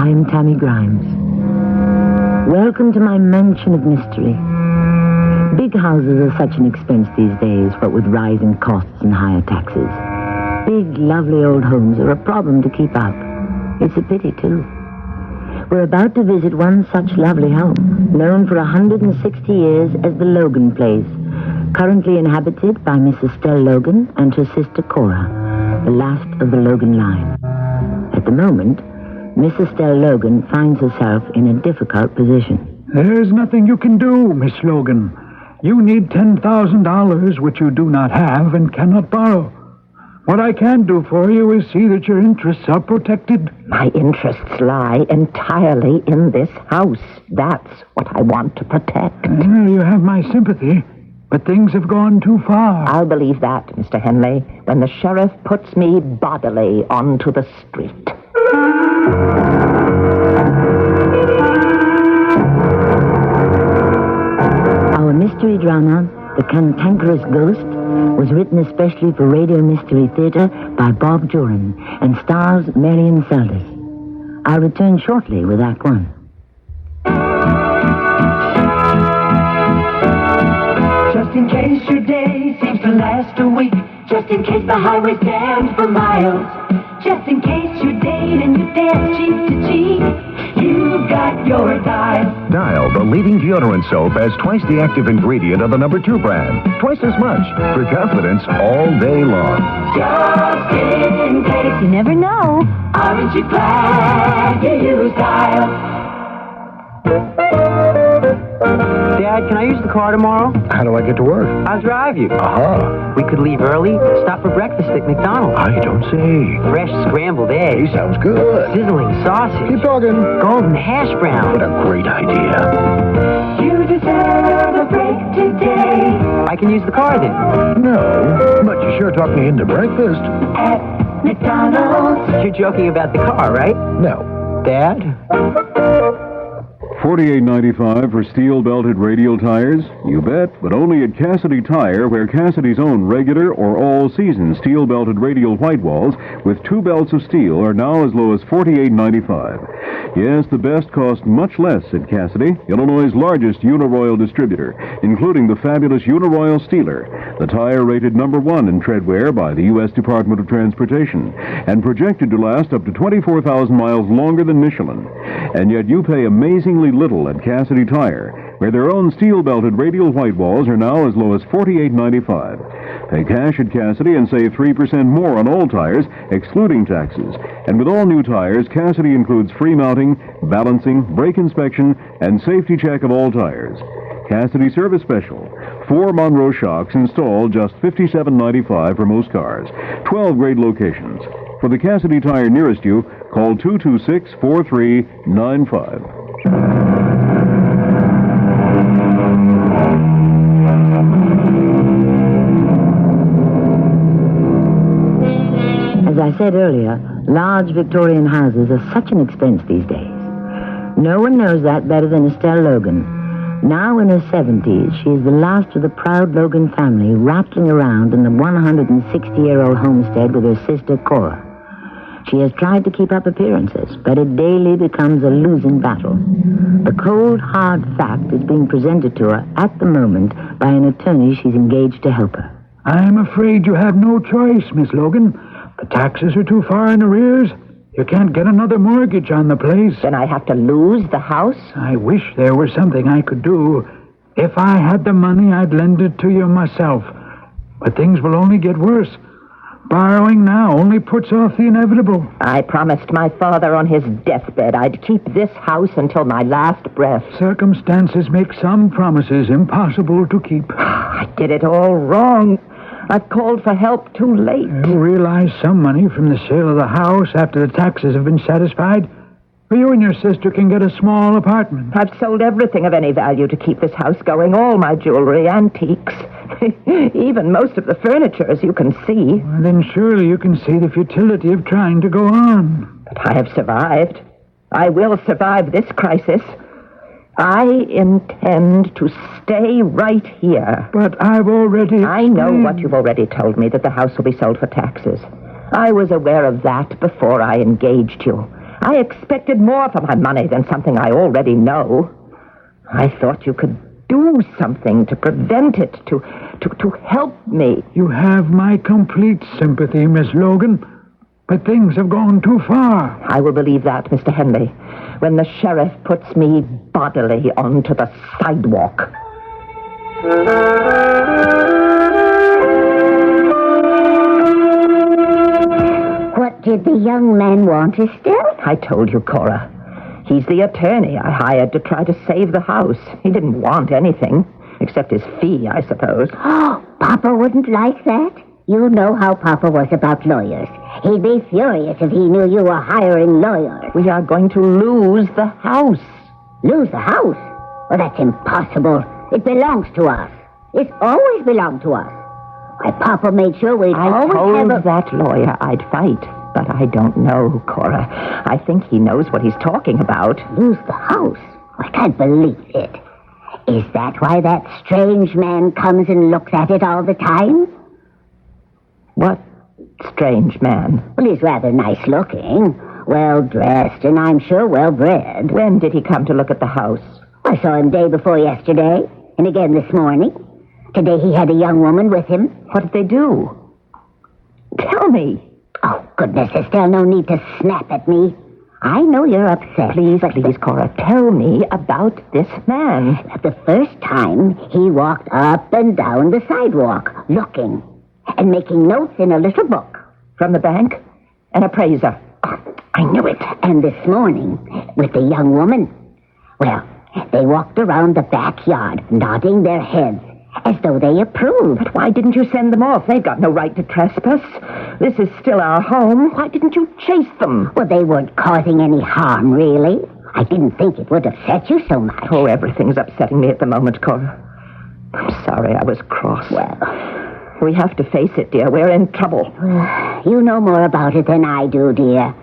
I'm Tammie Grimes. Welcome to my mansion of mystery. Big houses are such an expense these days, what with rising costs and higher taxes. Big, lovely old homes are a problem to keep up. It's a pity, too. We're about to visit one such lovely home, known for 160 years as the Logan Place, currently inhabited by Miss Estelle Logan and her sister Cora, the last of the Logan line. At the moment, Miss Estelle Logan finds herself in a difficult position. There's nothing you can do, Miss Logan. You need $10,000, which you do not have and cannot borrow. What I can do for you is see that your interests are protected. My interests lie entirely in this house. That's what I want to protect. Well, you have my sympathy, but things have gone too far. I'll believe that, Mr. Henley, when the sheriff puts me bodily onto the street. Our mystery drama, The Cantankerous Ghost, was written especially for Radio Mystery Theater by Bob Joran and stars Marion Seldes. I'll return shortly with Act One. Just in case your day seems to last a week, just in case the highway stands for miles, just in case you date and you dance cheek to cheek, you got your Dial. Dial, the leading deodorant soap, has twice the active ingredient of the number 2 brand. Twice as much for confidence all day long. Just in case. You never know. Aren't you glad you used Dial? Dad, can I use the car tomorrow? How do I get to work? I'll drive you. Aha. We could leave early, stop for breakfast at McDonald's. I don't say. Fresh scrambled He eggs, sounds good. sizzling sausage, Keep talking. golden hash brown. What a great idea. You deserve a break today I can use the car then. No, but you sure talked me into breakfast. at McDonald's. You're joking about the car, right? No. Dad? $48.95 for steel-belted radial tires? You bet, but only at Cassidy Tire, where Cassidy's own regular or all-season steel-belted radial white walls with 2 belts of steel are now as low as $48.95. Yes, the best cost much less at Cassidy, Illinois' largest Uniroyal distributor, including the fabulous Uniroyal Steeler, the tire rated number 1 in treadwear by the U.S. Department of Transportation, and projected to last up to 24,000 miles longer than Michelin. And yet you pay amazingly little at Cassidy Tire, where their own steel-belted radial white walls are now as low as $48.95. Pay cash at Cassidy and save 3% more on all tires, excluding taxes. And with all new tires, Cassidy includes free mounting, balancing, brake inspection, and safety check of all tires. Cassidy Service Special. 4 Monroe shocks installed just $57.95 for most cars. 12 great locations. For the Cassidy Tire nearest you, call 226-4395. As I said earlier, large Victorian houses are such an expense these days. No one knows that better than Estelle Logan. Now in her 70s, she is the last of the proud Logan family rattling around in the 160-year-old homestead with her sister Cora. She has tried to keep up appearances, but it daily becomes a losing battle. The cold, hard fact is being presented to her at the moment by an attorney she's engaged to help her. I'm afraid you have no choice, Miss Logan. The taxes are too far in arrears. You can't get another mortgage on the place. Then I have to lose the house? I wish there was something I could do. If I had the money, I'd lend it to you myself. But things will only get worse. Borrowing now only puts off the inevitable. I promised my father on his deathbed I'd keep this house until my last breath. Circumstances make some promises impossible to keep. I did it all wrong. I've called for help too late. You realize some money from the sale of the house after the taxes have been satisfied? You and your sister can get a small apartment. I've sold everything of any value to keep this house going, all my jewelry, antiques, even most of the furniture, as you can see. Well, then surely you can see the futility of trying to go on. But I have survived. I will survive this crisis. I intend to stay right here. But I've already... I know what you've already told me, that the house will be sold for taxes. I was aware of that before I engaged you. I expected more for my money than something I already know. I thought you could do something to prevent it, to help me. You have my complete sympathy, Miss Logan. But things have gone too far. I will believe that, Mr. Henley, when the sheriff puts me bodily onto the sidewalk. What did the young man want, Estelle? I told you, Cora. He's the attorney I hired to try to save the house. He didn't want anything, except his fee, I suppose. Oh, Papa wouldn't like that. You know how Papa was about lawyers. He'd be furious if he knew you were hiring lawyers. We are going to lose the house. Lose the house? Well, that's impossible. It belongs to us. It's always belonged to us. Why, Papa made sure we'd always told have that lawyer I'd fight, but I don't know, Cora. I think he knows what he's talking about. Lose the house? I can't believe it. Is that why that strange man comes and looks at it all the time? What strange man? Well, he's rather nice looking, well-dressed, and I'm sure well-bred. When did he come to look at the house? I saw him day before yesterday, and again this morning. Today he had a young woman with him. What did they do? Tell me. Oh, goodness, Estelle, no need to snap at me. I know you're upset. Please, Cora, tell me about this man. The first time, he walked up and down the sidewalk, looking and making notes in a little book. From the bank? An appraiser. Oh, I knew it. And this morning, with the young woman, well, they walked around the backyard, nodding their heads, as though they approved. But why didn't you send them off? They've got no right to trespass. This is still our home. Why didn't you chase them? Well, they weren't causing any harm, really. I didn't think it would upset you so much. Oh, everything's upsetting me at the moment, Cora. I'm sorry I was cross. Well, we have to face it, dear. We're in trouble. You know more about it than I do, dear.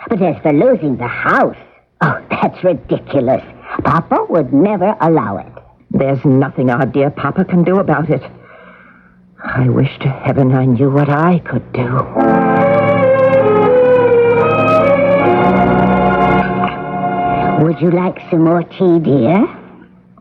But as for losing the house, oh, that's ridiculous. Papa would never allow it. There's nothing our dear Papa can do about it. I wish to heaven I knew what I could do. Would you like some more tea, dear?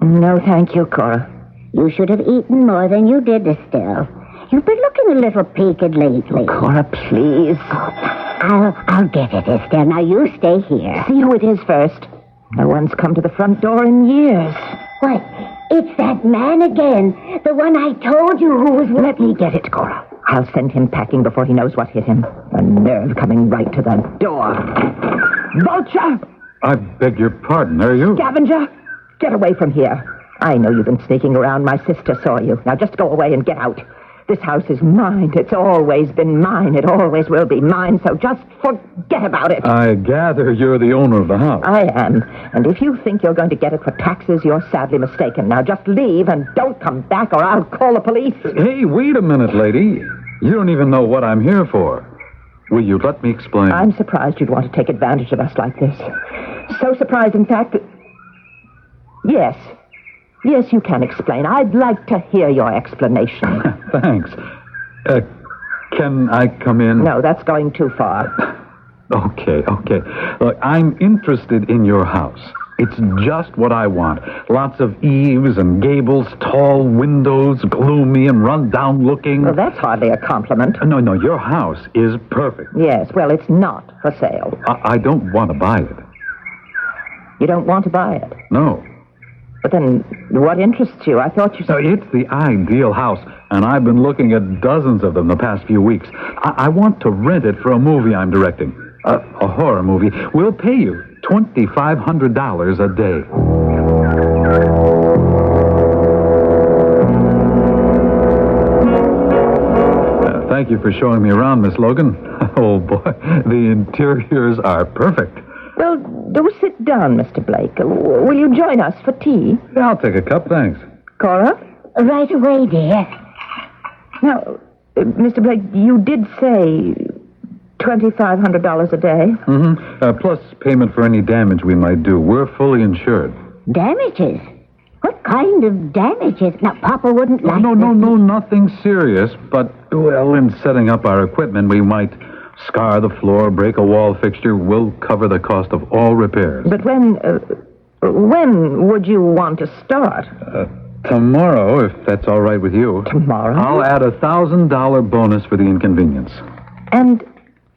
No, thank you, Cora. You should have eaten more than you did, Estelle. You've been looking a little peaked lately. Cora, please. I'll get it, Estelle. Now you stay here. See who it is first. No one's come to the front door in years. Why, it's that man again. The one I told you who was... Let me get it, Cora. I'll send him packing before he knows what hit him. A nerve coming right to the door. Vulture! I beg your pardon, are you? Scavenger! Get away from here. I know you've been sneaking around. My sister saw you. Now just go away and get out. This house is mine. It's always been mine. It always will be mine, so just forget about it. I gather you're the owner of the house. I am. And if you think you're going to get it for taxes, you're sadly mistaken. Now just leave and don't come back or I'll call the police. Hey, wait a minute, lady. You don't even know what I'm here for. Will you let me explain? I'm surprised you'd want to take advantage of us like this. So surprised, in fact, that... Yes, you can explain. I'd like to hear your explanation. Thanks. Can I come in? No, that's going too far. Okay. Look, I'm interested in your house. It's just what I want. Lots of eaves and gables, tall windows, gloomy and run-down looking. Well, that's hardly a compliment. No, your house is perfect. Yes, well, it's not for sale. I don't want to buy it. You don't want to buy it? No. But then, what interests you? I thought you said... It's the ideal house, and I've been looking at dozens of them the past few weeks. I want to rent it for a movie I'm directing. A horror movie. We'll pay you $2,500 a day. Thank you for showing me around, Miss Logan. Oh, boy, the interiors are perfect. Well, do sit down, Mr. Blake. Will you join us for tea? Yeah, I'll take a cup, thanks. Cora? Right away, dear. Now, Mr. Blake, you did say $2,500 a day? Mm-hmm. Plus payment for any damage we might do. We're fully insured. Damages? What kind of damages? Now, Papa wouldn't like... No, nothing serious. But, well, in setting up our equipment, we might scar the floor, break a wall fixture, we'll cover the cost of all repairs. But when would you want to start? Tomorrow, if that's all right with you. Tomorrow? I'll add a $1,000 bonus for the inconvenience. And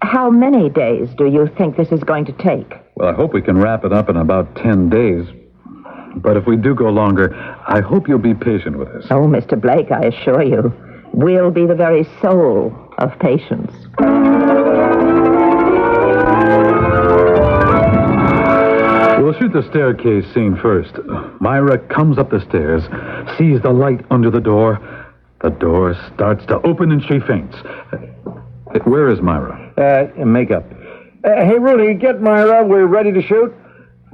how many days do you think this is going to take? Well, I hope we can wrap it up in about 10 days. But if we do go longer, I hope you'll be patient with us. Oh, Mr. Blake, I assure you, we'll be the very soul of patience. We'll shoot the staircase scene first. Myra comes up the stairs, sees the light under the door. The door starts to open and she faints. Where is Myra? Makeup. Hey, Rooney, get Myra. We're ready to shoot.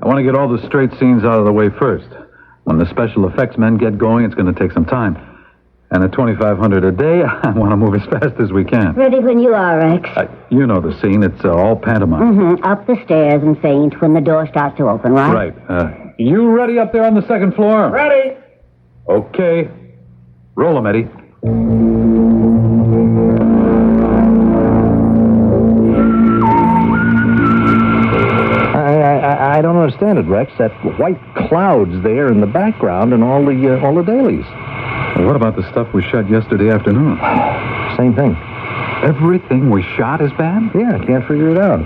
I want to get all the straight scenes out of the way first. When the special effects men get going, it's going to take some time. And at $2,500 a day, I want to move as fast as we can. Ready when you are, Rex. You know the scene. It's all pantomime. Up the stairs and faint when the door starts to open, right? Right. You ready up there on the second floor? Ready. Okay. Roll 'em, Eddie. I don't understand it, Rex. That white cloud's there in the background and all the dailies. Well, what about the stuff we shot yesterday afternoon? Same thing. Everything we shot is bad? Yeah, I can't figure it out.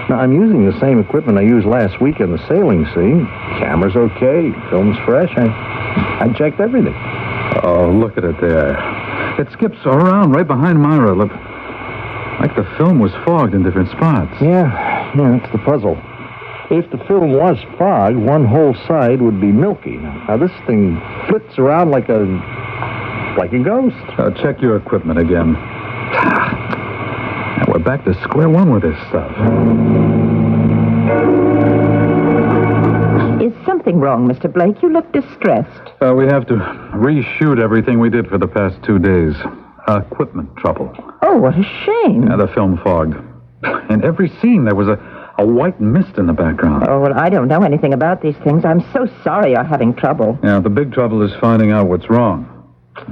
Now, I'm using the same equipment I used last week in the sailing scene. Camera's okay. Film's fresh. I checked everything. Oh, look at it there. It skips around right behind Myra. Look, like the film was fogged in different spots. Yeah, that's the puzzle. If the film was fogged, one whole side would be milky. Now this thing flits around like a ghost. Check your equipment again. Now we're back to square one with this stuff. Is something wrong, Mr. Blake? You look distressed. We have to reshoot everything we did for the past 2 days. Equipment trouble. Oh, what a shame. The film fogged. In every scene, there was a white mist in the background. Oh, well, I don't know anything about these things. I'm so sorry you're having trouble. Yeah, the big trouble is finding out what's wrong.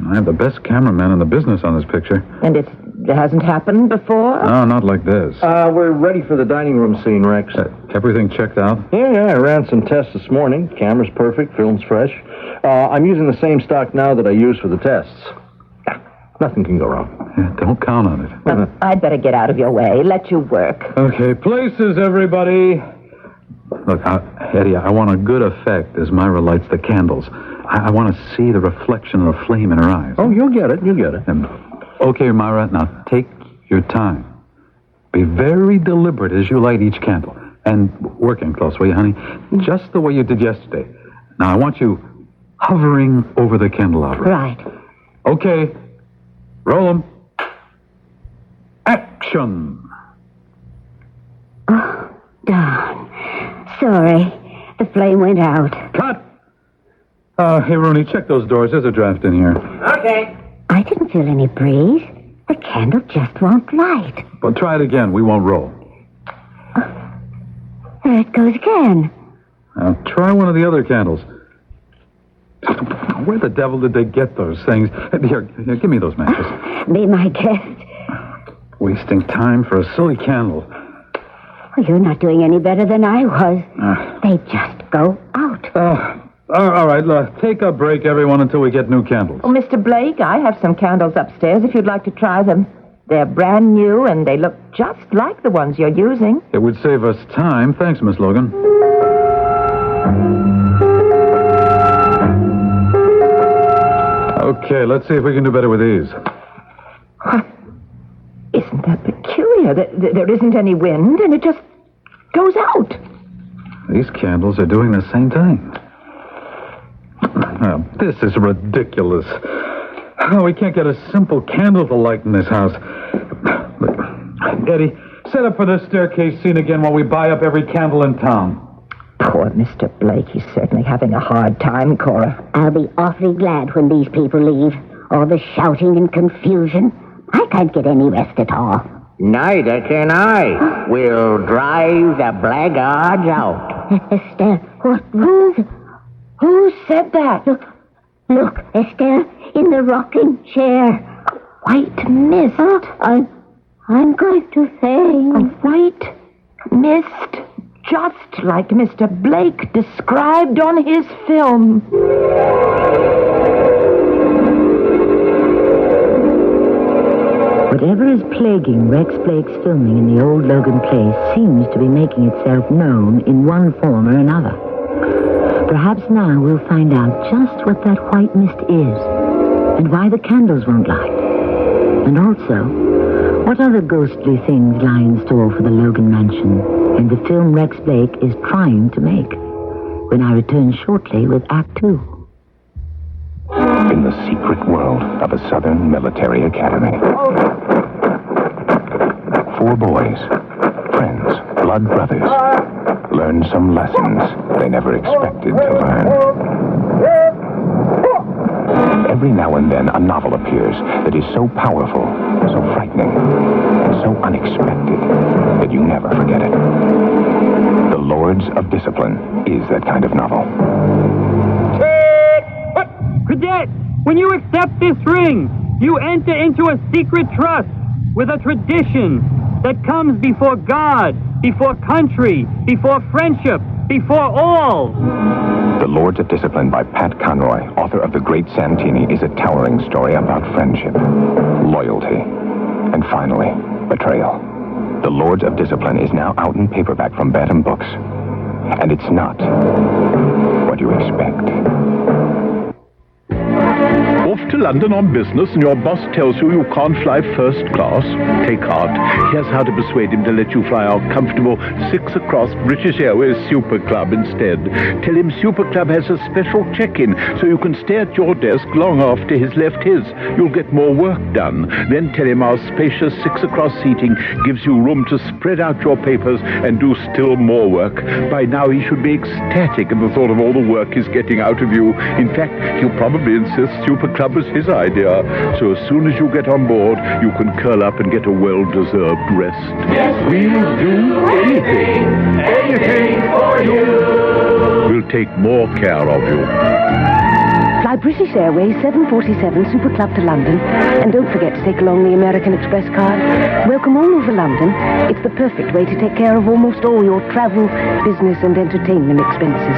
I have the best cameraman in the business on this picture. And it hasn't happened before? No, not like this. We're ready for the dining room scene, Rex. Everything checked out? Yeah, I ran some tests this morning. Camera's perfect, film's fresh. I'm using the same stock now that I used for the tests. Nothing can go wrong. Yeah, don't count on it. Well, I'd better get out of your way. Let you work. Okay, places, everybody. Look, Eddie, I want a good effect as Myra lights the candles. I want to see the reflection of the flame in her eyes. Oh, you'll get it. Okay, Myra, now take your time. Be very deliberate as you light each candle. And work in close, will you, honey? Just the way you did yesterday. Now, I want you hovering over the candelabra. Right. Okay. Roll 'em. Action! Oh, darn. Sorry. The flame went out. Cut! Hey, Rooney, check those doors. There's a draft in here. Okay. I didn't feel any breeze. The candle just won't light. Well, try it again. We won't roll. There it goes again. Now, try one of the other candles. Where the devil did they get those things? Here, give me those matches. Be my guest. Wasting time for a silly candle. Well, you're not doing any better than I was. They just go out. All right, take a break, everyone, until we get new candles. Oh, Mr. Blake, I have some candles upstairs if you'd like to try them. They're brand new, and they look just like the ones you're using. It would save us time. Thanks, Miss Logan. Okay, let's see if we can do better with these. Isn't that peculiar? There isn't any wind, and it just goes out. These candles are doing the same thing. This is ridiculous. We can't get a simple candle to light in this house. Eddie, set up for this staircase scene again while we buy up every candle in town. Poor Mr. Blake. He's certainly having a hard time, Cora. I'll be awfully glad when these people leave. All the shouting and confusion. I can't get any rest at all. Neither can I. We'll drive the blackguards out. Esther, Who said that? Look, Esther, in the rocking chair. White mist. I'm going to sing. A white mist, just like Mr. Blake described on his film. Whatever is plaguing Rex Blake's filming in the old Logan place seems to be making itself known in one form or another. Perhaps now we'll find out just what that white mist is, and why the candles won't light. And also, what other ghostly things lie in store for the Logan mansion and the film Rex Blake is trying to make, when I return shortly with Act 2. In the secret world of a Southern military academy. 4 boys, friends, blood brothers, learn some lessons they never expected to learn. Every now and then a novel appears that is so powerful, so frightening, and so unexpected that you never forget it. The Lords of Discipline is that kind of novel. Cadet, when you accept this ring, you enter into a secret trust with a tradition that comes before God, before country, before friendship, before all. The Lords of Discipline by Pat Conroy, author of The Great Santini, is a towering story about friendship, loyalty, and finally, betrayal. The Lords of Discipline is now out in paperback from Bantam Books. And it's not what you expect. Off to London on business and your boss tells you can't fly first class? Take heart. Here's how to persuade him to let you fly our comfortable 6 across British Airways Super Club instead. Tell him Super Club has a special check-in so you can stay at your desk long after he's left his. You'll get more work done. Then tell him our spacious 6 across seating gives you room to spread out your papers and do still more work. By now he should be ecstatic at the thought of all the work he's getting out of you. In fact, he'll probably insist Super Club was his idea. So as soon as you get on board, you can curl up and get a well-deserved rest. Yes, we'll do anything for you. We'll take more care of you. Fly British Airways 747 Super Club to London. And don't forget to take along the American Express card. Welcome all over London. It's the perfect way to take care of almost all your travel, business and entertainment expenses.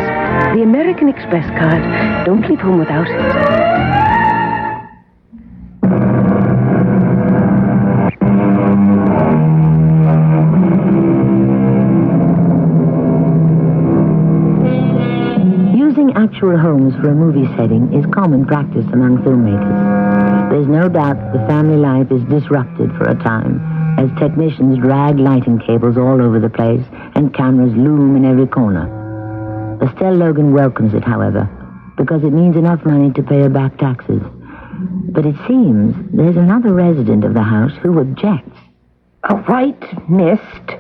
The American Express card. Don't leave home without it. Actual homes for a movie setting is common practice among filmmakers. There's no doubt the family life is disrupted for a time as technicians drag lighting cables all over the place and cameras loom in every corner. Estelle Logan welcomes it, however, because it means enough money to pay her back taxes. But it seems there's another resident of the house who objects. A white mist,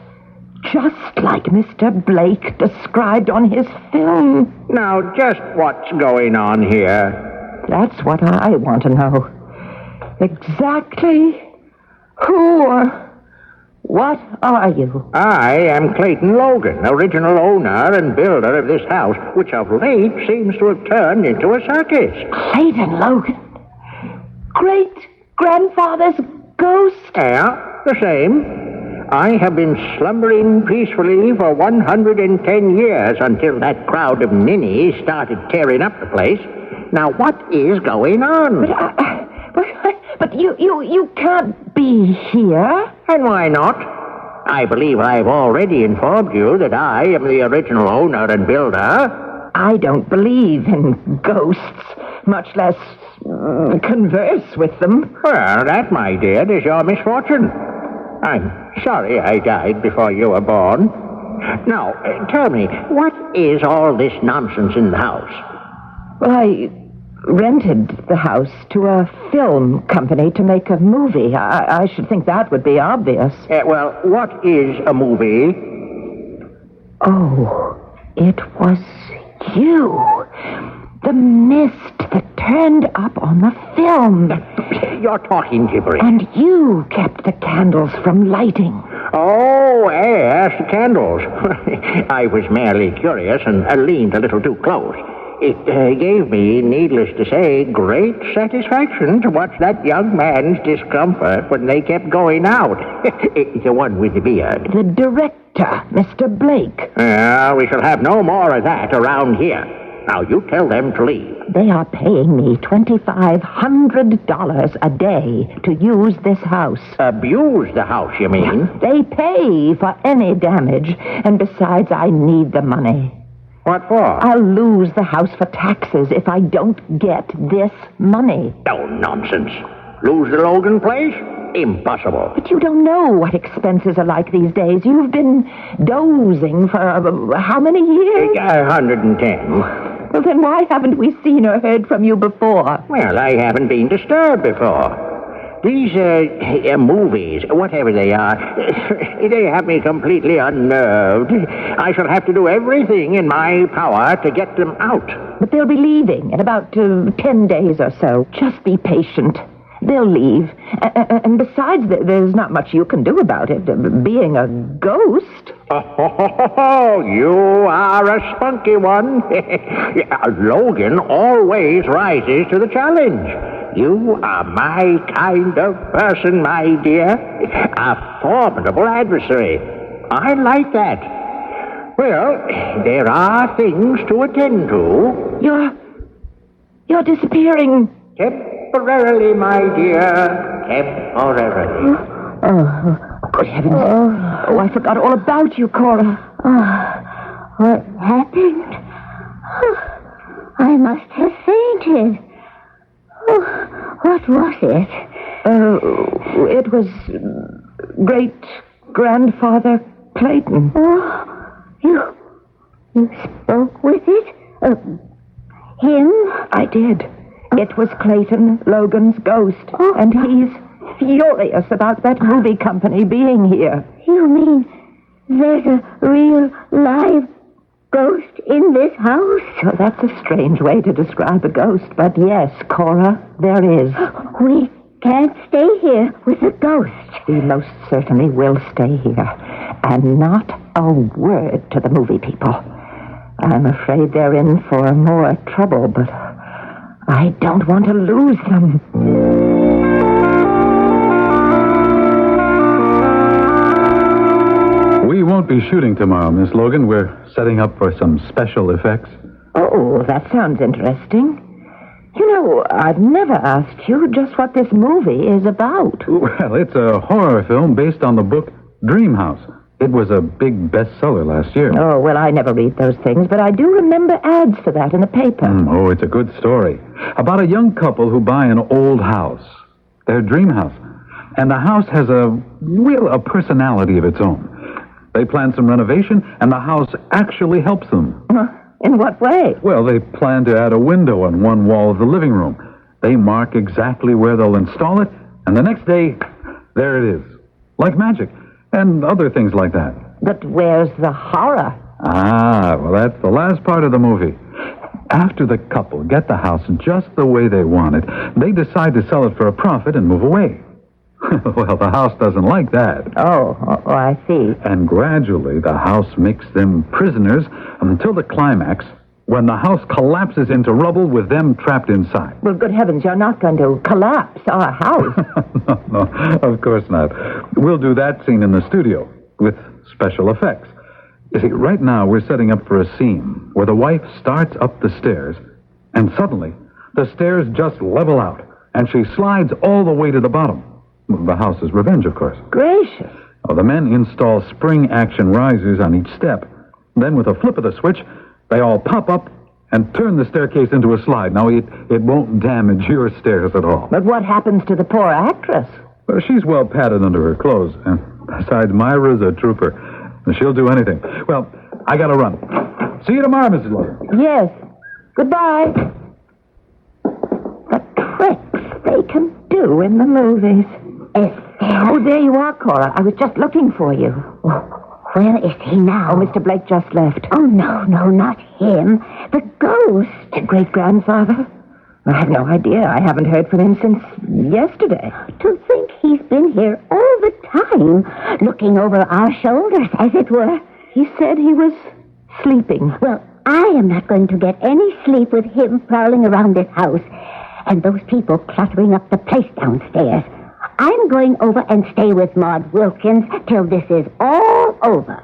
just like Mr. Blake described on his film. Now, just what's going on here? That's what I want to know. Exactly who or what are you? I am Clayton Logan, original owner and builder of this house, which of late seems to have turned into a circus. Clayton Logan? Great-grandfather's ghost? Yeah, the same. I have been slumbering peacefully for 110 years until that crowd of ninnies started tearing up the place. Now, what is going on? But you can't be here. And why not? I believe I've already informed you that I am the original owner and builder. I don't believe in ghosts, much less converse with them. Well, that, my dear, is your misfortune. I'm sorry I died before you were born. Now, tell me, what is all this nonsense in the house? Well, I rented the house to a film company to make a movie. I should think that would be obvious. Well, what is a movie? Oh, it was you. The mist that turned up on the film. You're talking gibberish. And you kept the candles from lighting. Oh, yes, the candles. I was merely curious and leaned a little too close. It gave me, needless to say, great satisfaction to watch that young man's discomfort when they kept going out. The one with the beard. The director, Mr. Blake. We shall have no more of that around here. Now, you tell them to leave. They are paying me $2,500 a day to use this house. Abuse the house, you mean? They pay for any damage, and besides, I need the money. What for? I'll lose the house for taxes if I don't get this money. Oh, nonsense. Lose the Logan place? Impossible. But you don't know what expenses are like these days. You've been dozing for how many years? 110. Well, then why haven't we seen or heard from you before? Well, I haven't been disturbed before. These, movies, whatever they are, they have me completely unnerved. I shall have to do everything in my power to get them out. But they'll be leaving in about 10 days or so. Just be patient. They'll leave. And besides, there's not much you can do about it. Being a ghost. Oh, you are a spunky one. Logan always rises to the challenge. You are my kind of person, my dear. A formidable adversary. I like that. Well, there are things to attend to. You're disappearing. Temporarily, my dear. Temporarily. Oh, good heavens. Oh, I forgot all about you, Cora. What happened? I must have fainted. What was it? It was great-grandfather Clayton. You spoke with it? Him? I did. It was Clayton, Logan's ghost, and he's furious about that movie company being here. You mean there's a real live ghost in this house? So that's a strange way to describe a ghost, but yes, Cora, there is. We can't stay here with a ghost. We most certainly will stay here, and not a word to the movie people. I'm afraid they're in for more trouble, but I don't want to lose them. We won't be shooting tomorrow, Miss Logan. We're setting up for some special effects. Oh, that sounds interesting. You know, I've never asked you just what this movie is about. Well, it's a horror film based on the book Dreamhouse. It was a big bestseller last year. Oh, well, I never read those things, but I do remember ads for that in the paper. Oh, it's a good story. About a young couple who buy an old house. Their dream house. And the house has a personality of its own. They plan some renovation, and the house actually helps them. In what way? Well, they plan to add a window on one wall of the living room. They mark exactly where they'll install it, and the next day, there it is. Like magic. And other things like that. But where's the horror? Well, that's the last part of the movie. After the couple get the house just the way they want it, they decide to sell it for a profit and move away. Well, the house doesn't like that. Oh, I see. And gradually, the house makes them prisoners until the climax, when the house collapses into rubble with them trapped inside. Well, good heavens, you're not going to collapse our house. No, of course not. We'll do that scene in the studio with special effects. You see, right now we're setting up for a scene where the wife starts up the stairs, and suddenly the stairs just level out, and she slides all the way to the bottom. The house's revenge, of course. Gracious. The men install spring-action risers on each step. Then, with a flip of the switch, they all pop up and turn the staircase into a slide. Now, it won't damage your stairs at all. But what happens to the poor actress? Well, she's well padded under her clothes. And besides, Myra's a trooper. She'll do anything. Well, I gotta run. See you tomorrow, Mrs. Logan. Yes. Goodbye. The tricks they can do in the movies. Oh, there you are, Cora. I was just looking for you. Where is he now? Oh, Mr. Blake just left. Oh, no, not him. The ghost. The great-grandfather? I have no idea. I haven't heard from him since yesterday. To think he's been here all the time, looking over our shoulders, as it were. He said he was sleeping. Well, I am not going to get any sleep with him prowling around this house and those people cluttering up the place downstairs. I'm going over and stay with Maud Wilkins till this is all over.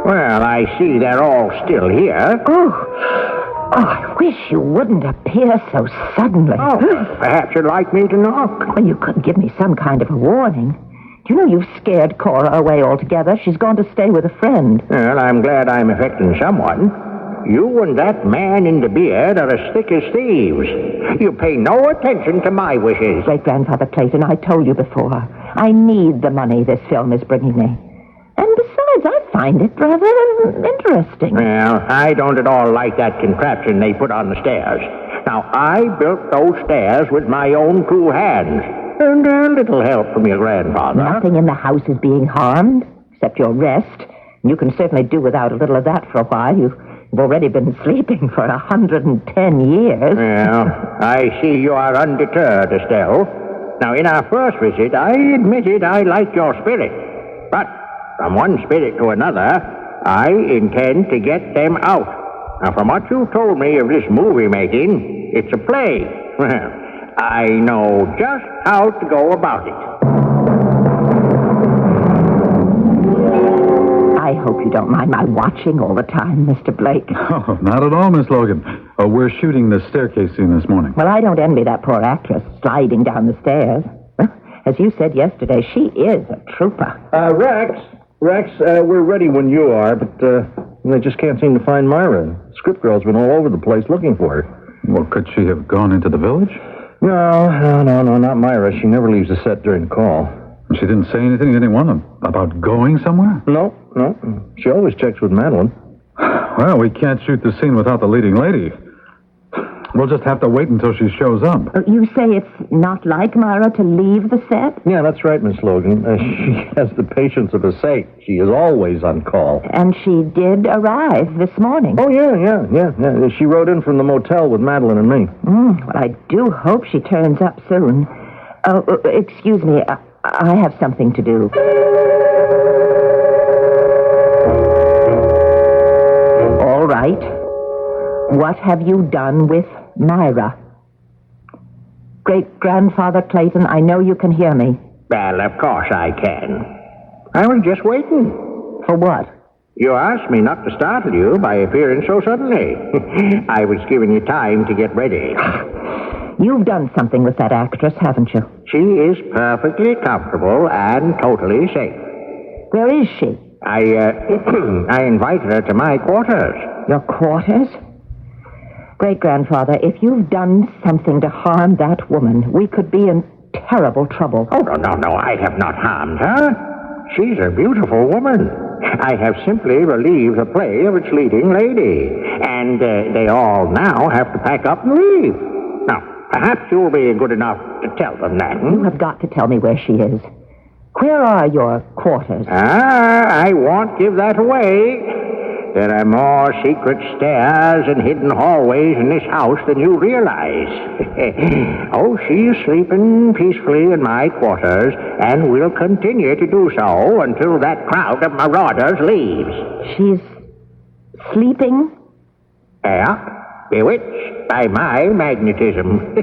Well, I see they're all still here. Oh, I wish you wouldn't appear so suddenly. Oh, perhaps you'd like me to knock. Well, you could give me some kind of a warning. Do you know you've scared Cora away altogether? She's gone to stay with a friend. Well, I'm glad I'm affecting someone. You and that man in the beard are as thick as thieves. You pay no attention to my wishes. Great-grandfather Clayton, I told you before. I need the money this film is bringing me. And besides, I find it rather interesting. Well, I don't at all like that contraption they put on the stairs. Now, I built those stairs with my own two hands. And a little help from your grandfather. Nothing in the house is being harmed, except your rest. You can certainly do without a little of that for a while. You've already been sleeping for 110 years. Well, I see you are undeterred, Estelle. Now, in our first visit, I admitted I liked your spirit. But from one spirit to another, I intend to get them out. Now, from what you told me of this movie making, it's a play. Well, I know just how to go about it. I hope you don't mind my watching all the time, Mr. Blake. Oh, not at all, Miss Logan. We're shooting the staircase scene this morning. Well, I don't envy that poor actress sliding down the stairs. Well, as you said yesterday, she is a trooper. Rex, we're ready when you are, but they just can't seem to find Myra. Script girl's been all over the place looking for her. Well, could she have gone into the village? No, not Myra. She never leaves the set during call. She didn't say anything to anyone about going somewhere? No. She always checks with Madeline. Well, we can't shoot the scene without the leading lady. We'll just have to wait until she shows up. You say it's not like Myra to leave the set? Yeah, that's right, Miss Logan. She has the patience of a saint. She is always on call. And she did arrive this morning. Oh, yeah. She rode in from the motel with Madeline and me. Well, I do hope she turns up soon. Oh, excuse me. I have something to do. All right. What have you done with Myra? Great-grandfather Clayton, I know you can hear me. Well, of course I can. I was just waiting. For what? You asked me not to startle you by appearing so suddenly. I was giving you time to get ready. You've done something with that actress, haven't you? She is perfectly comfortable and totally safe. Where is she? I invited her to my quarters. Your quarters? Great-grandfather, if you've done something to harm that woman, we could be in terrible trouble. Oh, no, I have not harmed her. She's a beautiful woman. I have simply relieved the play of its leading lady. And they all now have to pack up and leave. Now, perhaps you'll be good enough to tell them that. You have got to tell me where she is. Where are your quarters? I won't give that away. There are more secret stairs and hidden hallways in this house than you realize. Oh, she's sleeping peacefully in my quarters and will continue to do so until that crowd of marauders leaves. She's sleeping? Yeah, bewitched by my magnetism.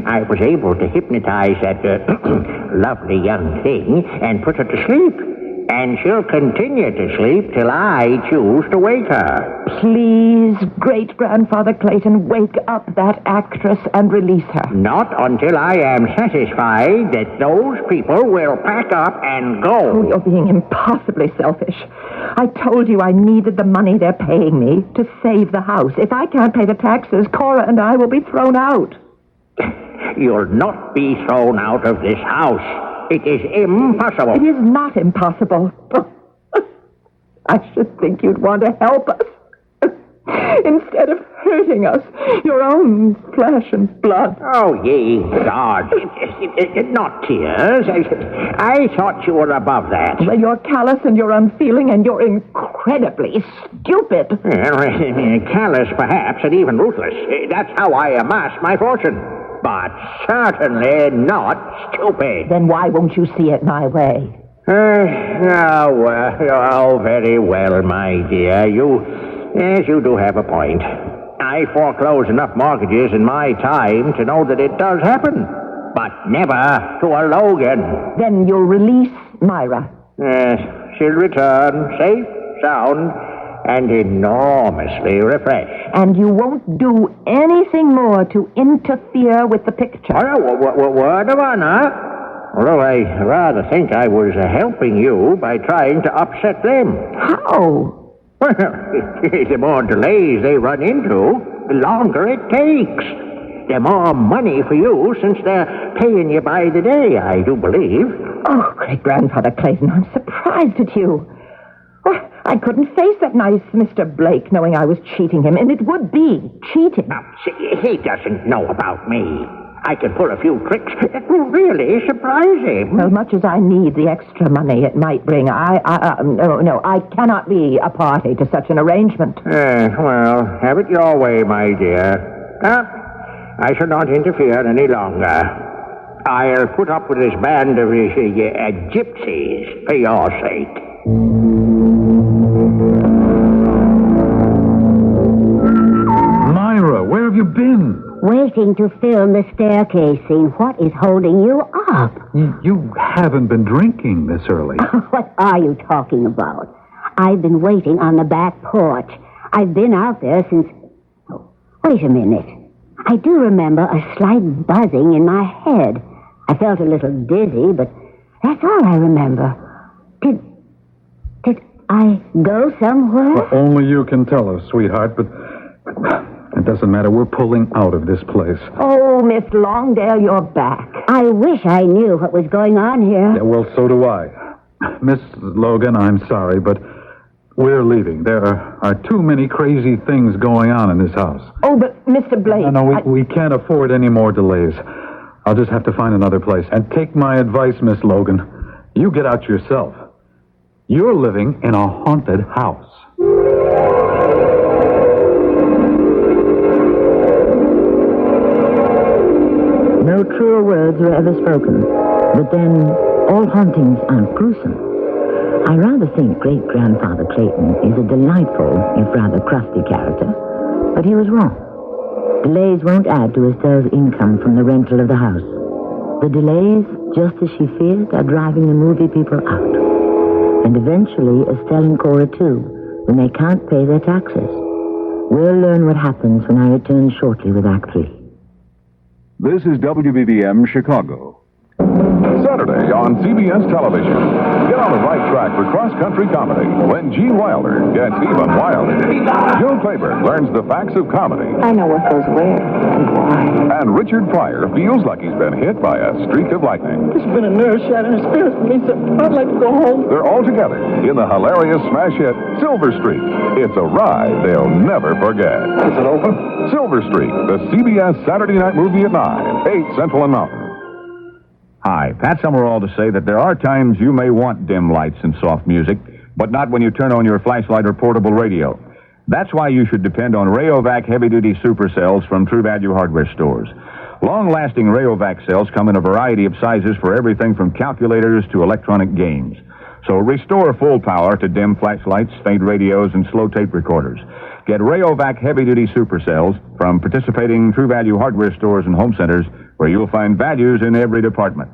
I was able to hypnotize that lovely young thing and put her to sleep. And she'll continue to sleep till I choose to wake her. Please, Great-grandfather Clayton, wake up that actress and release her. Not until I am satisfied that those people will pack up and go. Oh, you're being impossibly selfish. I told you I needed the money they're paying me to save the house. If I can't pay the taxes, Cora and I will be thrown out. You'll not be thrown out of this house. It is impossible. It is not impossible. I should think you'd want to help us. Instead of hurting us, your own flesh and blood. Oh, ye gods. Not tears. I thought you were above that. Well, you're callous and you're unfeeling and you're incredibly stupid. Callous, perhaps, and even ruthless. That's how I amass my fortune. But certainly not stupid. Then why won't you see it my way? Oh, very well, my dear. Yes, you do have a point. I foreclose enough mortgages in my time to know that it does happen. But never to a Logan. Then you'll release Myra. Yes, she'll return, safe, sound, and enormously refreshed. And you won't do anything more to interfere with the picture. Word of honor. Although I rather think I was helping you by trying to upset them. How? Well, the more delays they run into, the longer it takes. The more money for you since they're paying you by the day, I do believe. Oh, great-grandfather Clayton, I'm surprised at you. Oh, I couldn't face that nice Mr. Blake knowing I was cheating him, and it would be cheating. Now, see, he doesn't know about me. I can pull a few tricks that will really surprise him. As much as I need the extra money it might bring, no, I cannot be a party to such an arrangement. Well, have it your way, my dear. I shall not interfere any longer. I'll put up with this band of gypsies for your sake. Myra, where have you been? Waiting to film the staircase scene. What is holding you up? You haven't been drinking this early. What are you talking about? I've been waiting on the back porch. I've been out there since... Oh, wait a minute. I do remember a slight buzzing in my head. I felt a little dizzy, but that's all I remember. Did I go somewhere? Well, only you can tell us, sweetheart, but it doesn't matter. We're pulling out of this place. Oh, Miss Longdale, you're back. I wish I knew what was going on here. Yeah, well, so do I. Miss Logan, I'm sorry, but we're leaving. There are too many crazy things going on in this house. Oh, but Mr. Blake... No, we can't afford any more delays. I'll just have to find another place. And take my advice, Miss Logan. You get out yourself. You're living in a haunted house. No truer words were ever spoken. But then, all hauntings aren't gruesome. I rather think great-grandfather Clayton is a delightful, if rather crusty character. But he was wrong. Delays won't add to Estelle's income from the rental of the house. The delays, just as she feared, are driving the movie people out. And eventually, Estelle and Cora too, when they can't pay their taxes. We'll learn what happens when I return shortly with Act 3. This is WBBM Chicago. Saturday on CBS television. Get on the right track for cross-country comedy when Gene Wilder gets even wilder. Joe Claiborne learns the facts of comedy. I know what goes where and why. And Richard Pryor feels like he's been hit by a streak of lightning. It's been a nerve-shattering experience for me, so I'd like to go home. They're all together in the hilarious smash hit Silver Streak. It's a ride they'll never forget. Is it over? Silver Streak, the CBS Saturday night movie at 9, 8 Central and Mountain. Hi, Pat Summerall to say that there are times you may want dim lights and soft music, but not when you turn on your flashlight or portable radio. That's why you should depend on Rayovac heavy-duty supercells from True Value hardware stores. Long-lasting Rayovac cells come in a variety of sizes for everything from calculators to electronic games. So restore full power to dim flashlights, faint radios, and slow tape recorders. Get Rayovac heavy-duty supercells from participating True Value hardware stores and home centers where you'll find values in every department.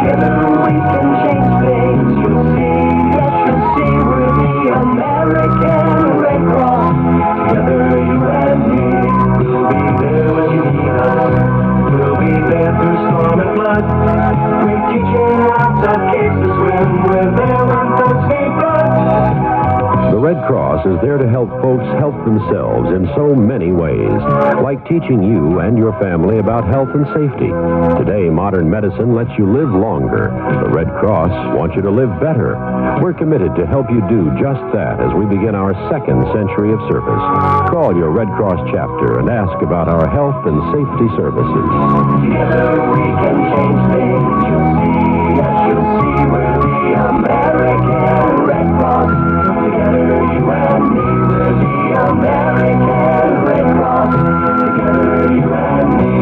Together we can change things, you'll see, yes, you'll see, we're the American Red Cross. Together you and me, we'll be there when you need us. We'll be there through storm and flood. We teach you lots of kids to swim, we're there when folks need blood. The Red Cross is there to help folks help themselves in so many ways, like teaching you and your family about health and safety. Today, modern medicine lets you live longer. The Red Cross wants you to live better. We're committed to help you do just that as we begin our second century of service. Call your Red Cross chapter and ask about our health and safety services. Together we can change things, you'll see, yes, you'll see, we're the American Red Cross. Together you and me, we're the American Red Cross. Together you and me.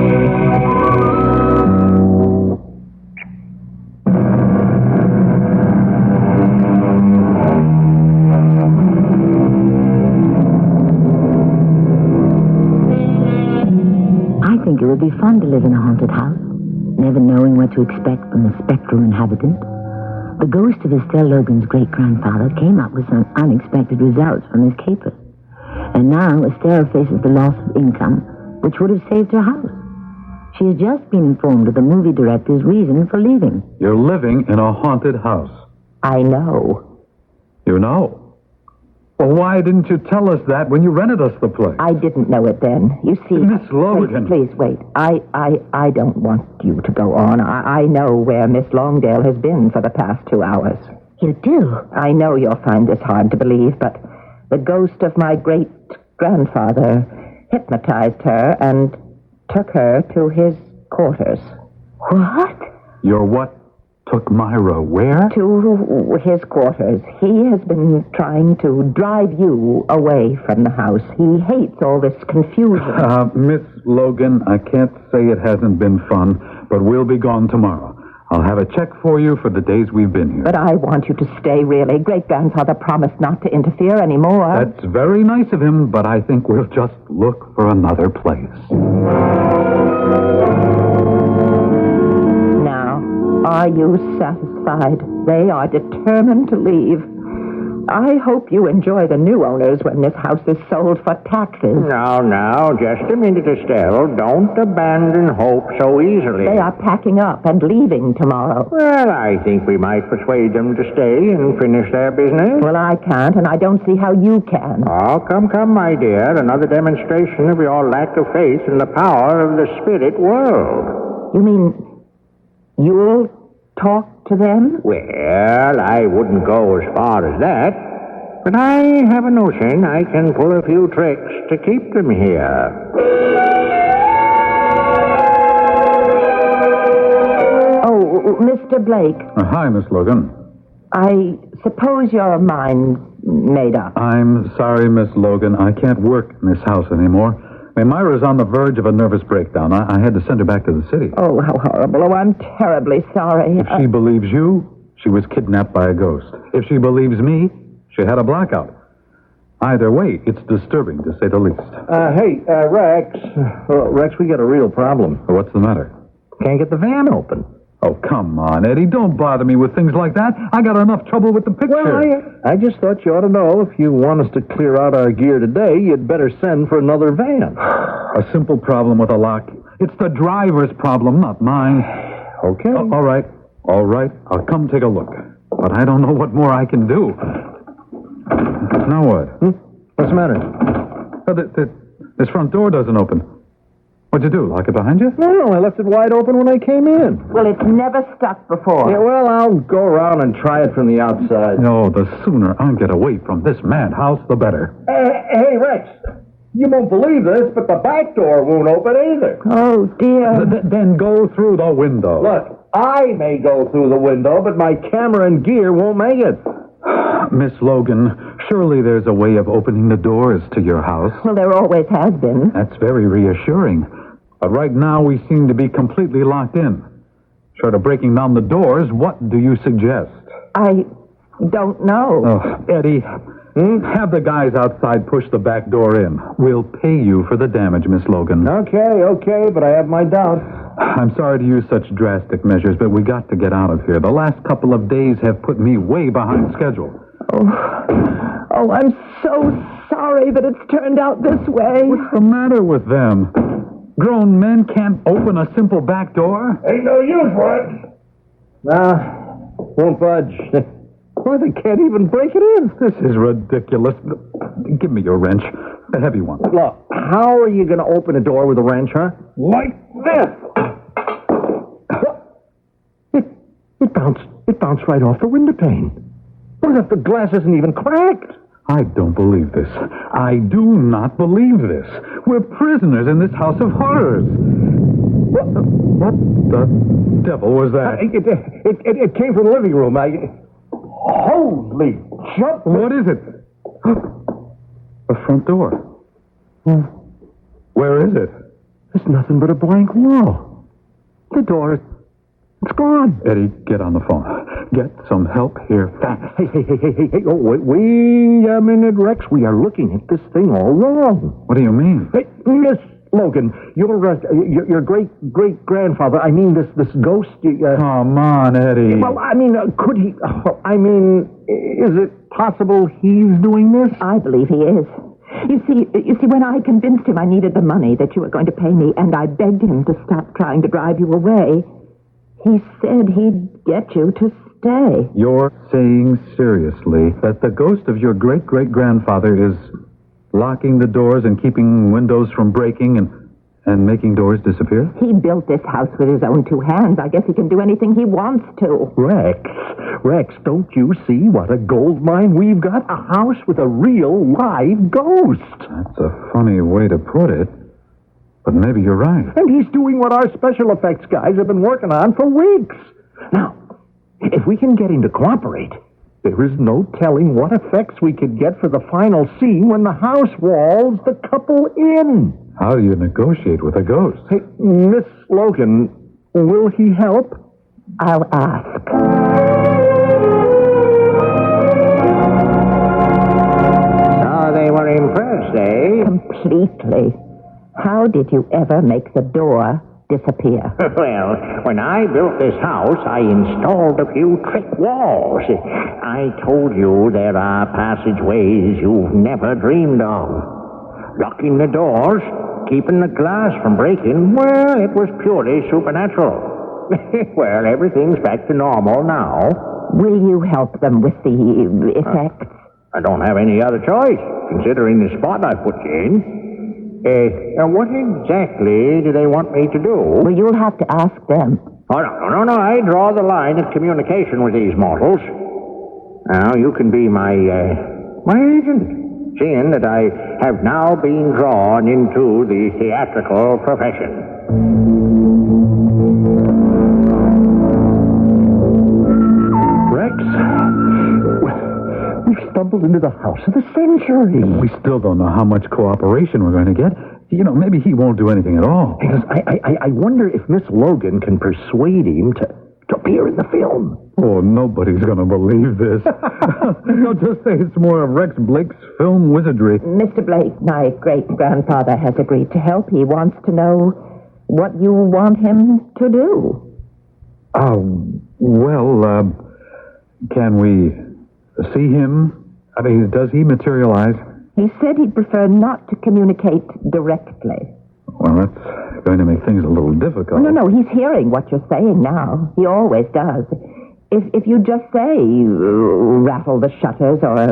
what to expect from the spectral inhabitant. The ghost of Estelle Logan's great-grandfather came up with some unexpected results from his capers. And now Estelle faces the loss of income, which would have saved her house. She has just been informed of the movie director's reason for leaving. You're living in a haunted house. I know. You know? Well, why didn't you tell us that when you rented us the place? I didn't know it then. You see... Miss Logan. Please, wait. I don't want you to go on. I know where Miss Longdale has been for the past 2 hours. You do? I know you'll find this hard to believe, but the ghost of my great-grandfather hypnotized her and took her to his quarters. What? Your what took Myra where? To his quarters. He has been trying to drive you away from the house. He hates all this confusion. Miss Logan, I can't say it hasn't been fun, but we'll be gone tomorrow. I'll have a check for you for the days we've been here. But I want you to stay, really. Great-grandfather promised not to interfere anymore. That's very nice of him, but I think we'll just look for another place. Are you satisfied? They are determined to leave. I hope you enjoy the new owners when this house is sold for taxes. Now, just a minute, Estelle. Don't abandon hope so easily. They are packing up and leaving tomorrow. Well, I think we might persuade them to stay and finish their business. Well, I can't, and I don't see how you can. Oh, come, my dear. Another demonstration of your lack of faith in the power of the spirit world. You mean... you'll talk to them? Well, I wouldn't go as far as that, but I have a notion I can pull a few tricks to keep them here. Oh, Mr. Blake. Hi, Miss Logan. I suppose your mind's made up. I'm sorry, Miss Logan. I can't work in this house anymore. Myra's on the verge of a nervous breakdown. I had to send her back to the city. Oh, how horrible. Oh, I'm terribly sorry. If she believes you, she was kidnapped by a ghost. If she believes me, she had a blackout. Either way, it's disturbing, to say the least. Hey, Rex. Rex, we got a real problem. What's the matter? Can't get the van open. Oh, come on, Eddie. Don't bother me with things like that. I got enough trouble with the picture. Well, I just thought you ought to know if you want us to clear out our gear today, you'd better send for another van. A simple problem with a lock. It's the driver's problem, not mine. Okay. All right. I'll come take a look. But I don't know what more I can do. Now what? What's the matter? This front door doesn't open. What'd you do, lock it behind you? No, I left it wide open when I came in. Well, it's never stuck before. Yeah, well, I'll go around and try it from the outside. No, the sooner I get away from this madhouse, the better. Hey, Rex, you won't believe this, but the back door won't open either. Oh, dear. Then go through the window. Look, I may go through the window, but my camera and gear won't make it. Miss Logan, surely there's a way of opening the doors to your house. Well, there always has been. That's very reassuring. But right now we seem to be completely locked in. Short of breaking down the doors, what do you suggest? I don't know. Oh, Eddie, have the guys outside push the back door in. We'll pay you for the damage, Miss Logan. Okay, but I have my doubts. I'm sorry to use such drastic measures, but we got to get out of here. The last couple of days have put me way behind schedule. Oh, I'm so sorry that it's turned out this way. What's the matter with them? Grown men can't open a simple back door? Ain't no use for it. Nah, won't budge. Why, they can't even break it in. This is ridiculous. Give me your wrench. The heavy one. Look, how are you going to open a door with a wrench, huh? Like this. It bounced right off the window pane. What if the glass isn't even cracked? I don't believe this. I do not believe this. We're prisoners in this house of horrors. What the devil was that? It came from the living room. Holy jump! What is it? The front door. Where is it? There's nothing but a blank wall. The door, it's gone. Eddie, get on the phone. Get some help here fast. Hey. Oh, wait a minute, Rex. We are looking at this thing all wrong. What do you mean? Hey, Logan, your great-grandfather, I mean, this ghost... Come on, Eddie. Well, I mean, could he... is it possible he's doing this? I believe he is. You see, when I convinced him I needed the money that you were going to pay me, and I begged him to stop trying to drive you away, he said he'd get you to stay. You're saying seriously that the ghost of your great-great-grandfather is locking the doors and keeping windows from breaking and making doors disappear? He built this house with his own two hands. I guess he can do anything he wants to. Rex, don't you see what a gold mine we've got? A house with a real live ghost. That's a funny way to put it, but maybe you're right. And he's doing what our special effects guys have been working on for weeks. Now, if we can get him to cooperate, there is no telling what effects we could get for the final scene when the house walls the couple in. How do you negotiate with a ghost? Hey, Miss Logan, will he help? I'll ask. So they were impressed, eh? Completely. How did you ever make the door disappear? Well, when I built this house, I installed a few trick walls. I told you there are passageways you've never dreamed of. Locking the doors, keeping the glass from breaking, well, it was purely supernatural. Well, everything's back to normal now. Will you help them with the effects? I don't have any other choice, considering the spot I put you in. What exactly do they want me to do? Well, you'll have to ask them. Oh, no. I draw the line at communication with these mortals. Now, you can be my agent, seeing that I have now been drawn into the theatrical profession. Rex, we've stumbled into the house of the century. We still don't know how much cooperation we're going to get. You know, maybe he won't do anything at all. Because I wonder if Miss Logan can persuade him to appear in the film. Oh, nobody's going to believe this. No, just say it's more of Rex Blake's film wizardry. Mr. Blake, my great-grandfather has agreed to help. He wants to know what you want him to do. Can we see him? I mean, does he materialize? He said he'd prefer not to communicate directly. Well, that's going to make things a little difficult. No, he's hearing what you're saying now. He always does. If you just say, rattle the shutters or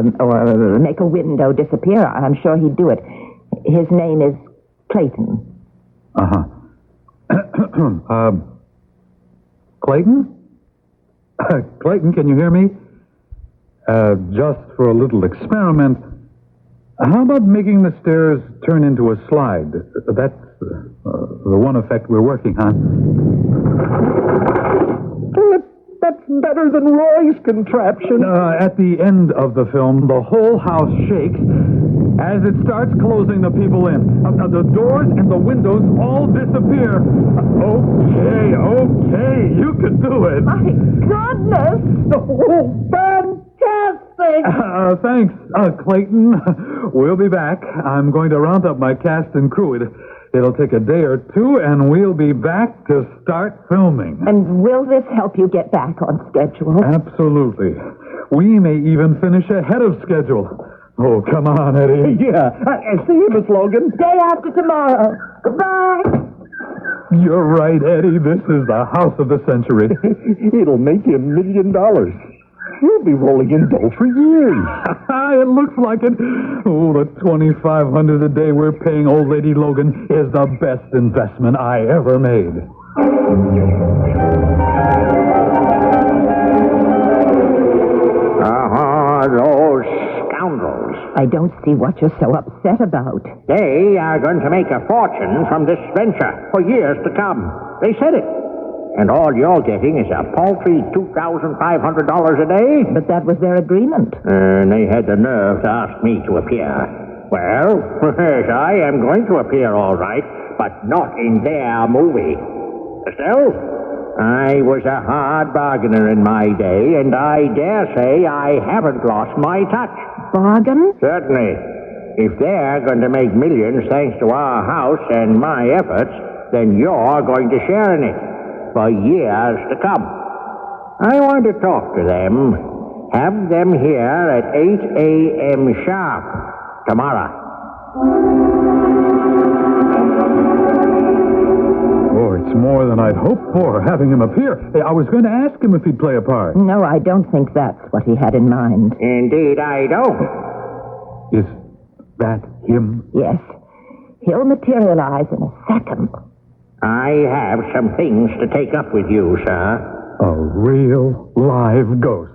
make a window disappear, I'm sure he'd do it. His name is Clayton. Clayton? Clayton, can you hear me? Just for a little experiment, how about making the stairs turn into a slide? That's the one effect we're working on. That's better than Roy's contraption. At the end of the film, the whole house shakes as it starts closing the people in. The doors and the windows all disappear. Okay, you can do it. My goodness! Oh, fantastic! Thanks, Clayton. We'll be back. I'm going to round up my cast and crew. It'll take a day or two, and we'll be back to start filming. And will this help you get back on schedule? Absolutely. We may even finish ahead of schedule. Oh, come on, Eddie. Yeah. See you, Miss Logan. Day after tomorrow. Goodbye. You're right, Eddie. This is the house of the century. It'll make you $1 million. You'll be rolling in dough for years. It looks like it. Oh, the $2,500 a day we're paying old lady Logan is the best investment I ever made. Those scoundrels. I don't see what you're so upset about. They are going to make a fortune from this venture for years to come. They said it. And all you're getting is a paltry $2,500 a day? But that was their agreement. And they had the nerve to ask me to appear. Well, I am going to appear all right, but not in their movie. Still, I was a hard bargainer in my day, and I dare say I haven't lost my touch. Bargain? Certainly. If they're going to make millions thanks to our house and my efforts, then you're going to share in it for years to come. I want to talk to them. Have them here at 8 a.m. sharp tomorrow. Oh, it's more than I'd hoped for, having him appear. Hey, I was going to ask him if he'd play a part. No, I don't think that's what he had in mind. Indeed, I don't. Is that him? Yes. He'll materialize in a second. I have some things to take up with you, sir. A real live ghost.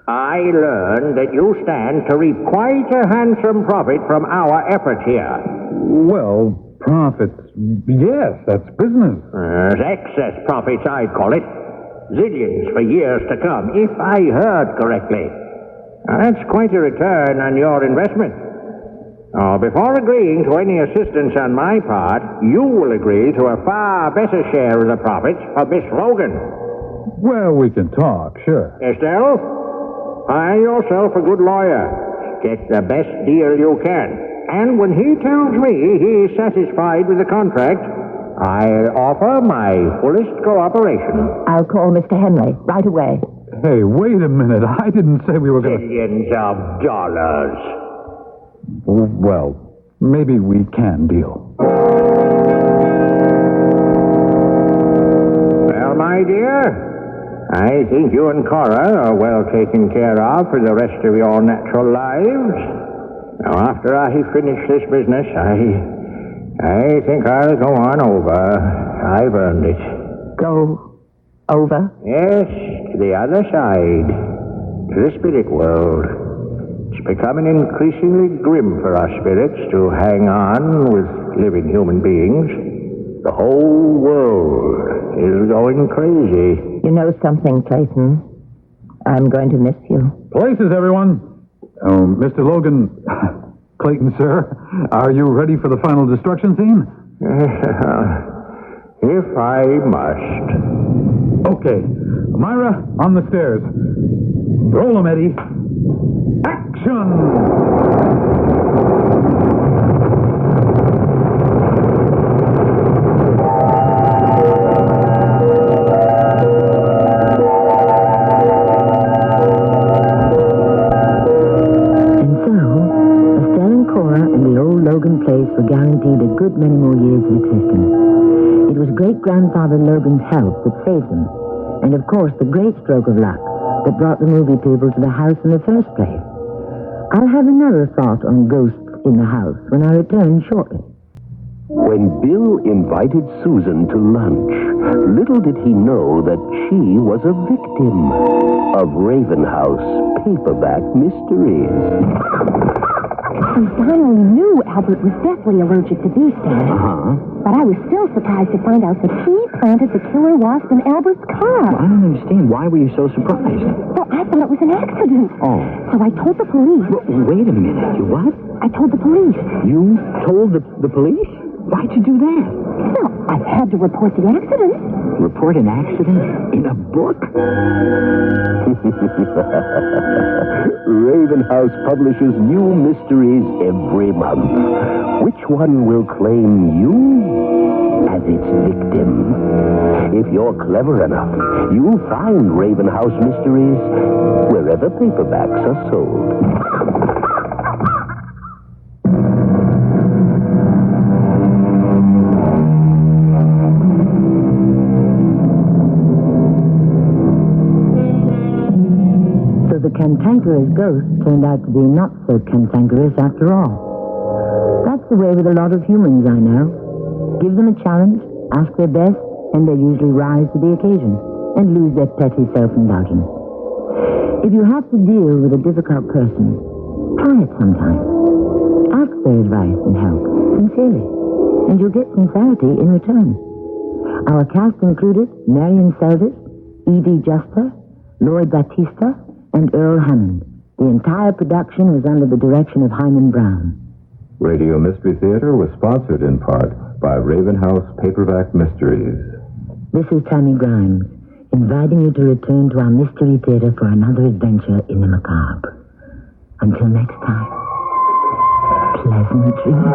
I learned that you stand to reap quite a handsome profit from our efforts here. Well, profits, yes, that's business. Excess profits, I'd call it. Zillions for years to come, if I heard correctly. That's quite a return on your investment. Before agreeing to any assistance on my part, you will agree to a far better share of the profits for Miss Logan. Well, we can talk, sure. Estelle? Find yourself a good lawyer. Get the best deal you can. And when he tells me he's satisfied with the contract, I'll offer my fullest cooperation. I'll call Mr. Henley right away. Hey, wait a minute. I didn't say we were going to... Millions of dollars. Well, maybe we can deal. Well, my dear... I think you and Cora are well taken care of for the rest of your natural lives. Now, after I finish this business, I think I'll go on over. I've earned it. Go over? Yes, to the other side. To the spirit world. It's becoming increasingly grim for our spirits to hang on with living human beings. The whole world is going crazy. You know something, Clayton? I'm going to miss you. Places, everyone. Oh, Mr. Logan, Clayton, sir, are you ready for the final destruction scene? If I must. Okay. Myra, on the stairs. Roll 'em, Eddie. Action! Were guaranteed a good many more years of existence. It was great-grandfather Logan's health that saved them, and of course the great stroke of luck that brought the movie people to the house in the first place. I'll have another thought on ghosts in the house when I return shortly. When Bill invited Susan to lunch, little did he know that she was a victim of Ravenhouse paperback mysteries. Donald knew Albert was deathly allergic to bee stings. But I was still surprised to find out that he planted the killer wasp in Albert's car. I don't understand. Why were you so surprised? Well, I thought it was an accident. Oh. So I told the police. Wait a minute. You what? I told the police. You told the police? Why'd you do that? Well, I had to report the accident. Report an accident in a book? Ravenhouse publishes new mysteries every month. Which one will claim you as its victim? If you're clever enough, you'll find Ravenhouse mysteries wherever paperbacks are sold. The cantankerous ghost turned out to be not so cantankerous after all. That's the way with a lot of humans I know. Give them a challenge, ask their best, and they usually rise to the occasion and lose their petty self-indulgence. If you have to deal with a difficult person, try it sometime. Ask their advice and help, sincerely, and you'll get sincerity in return. Our cast included Marion Seldes, E.D. Juster, Lloyd Batista, and Earl Hammond. The entire production was under the direction of Hyman Brown. Radio Mystery Theater was sponsored in part by Ravenhouse Paperback Mysteries. This is Tammie Grimes, inviting you to return to our Mystery Theater for another adventure in the macabre. Until next time, pleasant dreams.